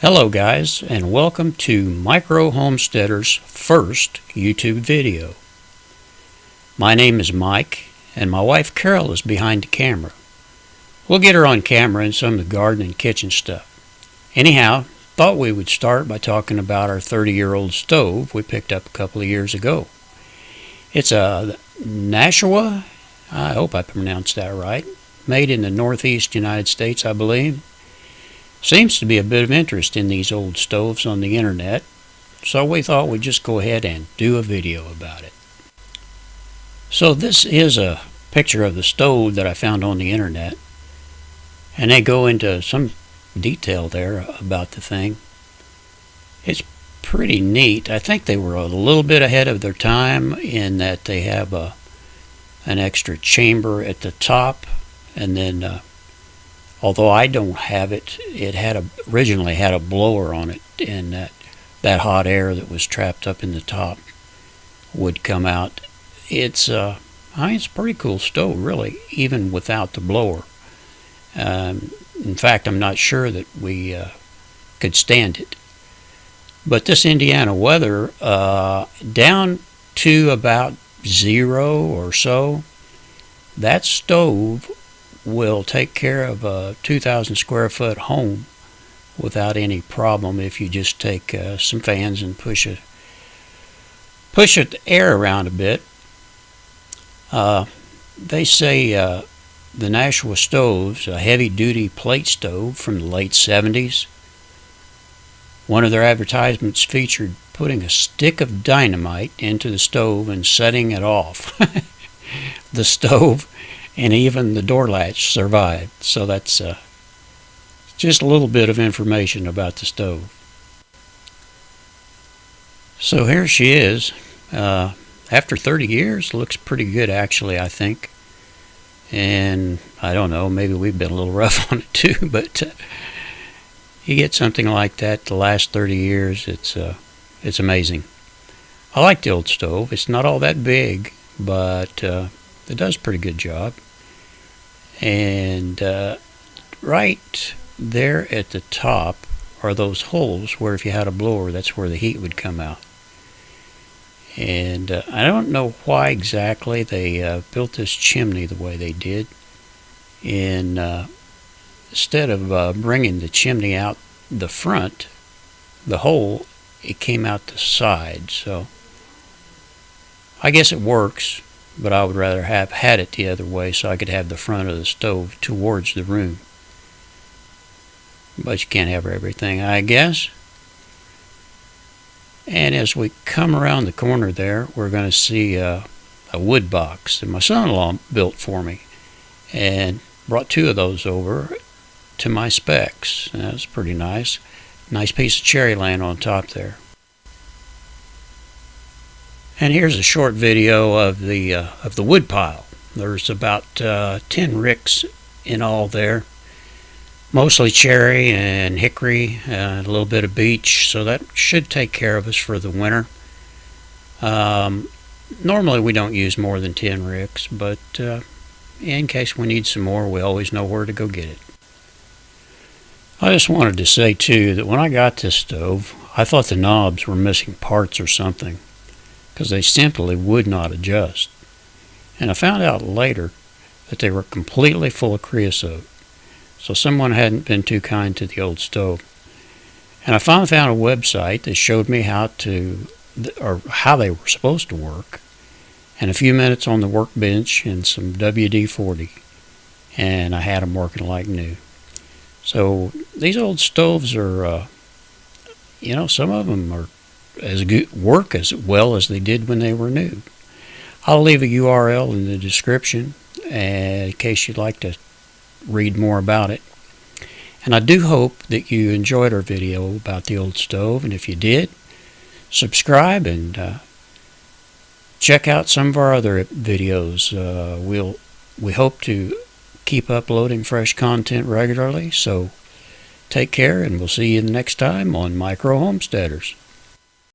Hello guys, and welcome to Micro Homesteader's first YouTube video. My name is Mike, and my wife Carol is behind the camera. We'll get her on camera and some of the garden and kitchen stuff. Anyhow, thought we would start by talking about our 30-year-old stove we picked up a couple of years ago. It's a Nashua, I hope I pronounced that right, made in the northeast United States, I believe. Seems to be a bit of interest in these old stoves on the internet, so we thought we'd just go ahead and do a video about it. So this is a picture of the stove that I found on the internet, and they go into some detail there about the thing. It's pretty neat. I think they were a little bit ahead of their time in that they have an extra chamber at the top, and then although I don't have it, it originally had a blower on it, and that hot air that was trapped up in the top would come out. It's a pretty cool stove, really, even without the blower. In fact, I'm not sure that we could stand it. But this Indiana weather, down to about 0 or so, that stove will take care of a 2,000 square foot home without any problem if you just take some fans and push the air around a bit. They say the Nashua stove's a heavy-duty plate stove from the late 70s. One of their advertisements featured putting a stick of dynamite into the stove and setting it off. The stove and even the door latch survived. So that's just a little bit of information about the stove. So here she is. After 30 years, looks pretty good actually, I think. And I don't know, maybe we've been a little rough on it too, but you get something like that the last 30 years, it's amazing. I like the old stove. It's not all that big, but it does a pretty good job. And right there at the top are those holes where if you had a blower, that's where the heat would come out. And I don't know why exactly they built this chimney the way they did. And instead of bringing the chimney out the front, the hole, it came out the side. So I guess it works, but I would rather have had it the other way so I could have the front of the stove towards the room. But you can't have everything, I guess. And as we come around the corner there, we're going to see a wood box that my son-in-law built for me, and brought 2 of those over to my specs. That's pretty nice. Nice piece of cherry land on top there. And here's a short video of the wood pile. There's about 10 ricks in all there. Mostly cherry and hickory, a little bit of beech, so that should take care of us for the winter. Normally we don't use more than 10 ricks, but in case we need some more, we always know where to go get it. I just wanted to say too that when I got this stove, I thought the knobs were missing parts or something, because they simply would not adjust. And I found out later that they were completely full of creosote. So someone hadn't been too kind to the old stove. And I finally found a website that showed me how they were supposed to work, and a few minutes on the workbench and some WD-40, and I had them working like new. So these old stoves are, some of them are work as well as they did when they were new. I'll leave a URL in the description in case you'd like to read more about it. And I do hope that you enjoyed our video about the old stove, and if you did, subscribe and check out some of our other videos. We hope to keep uploading fresh content regularly, so take care, and we'll see you next time on Micro Homesteaders.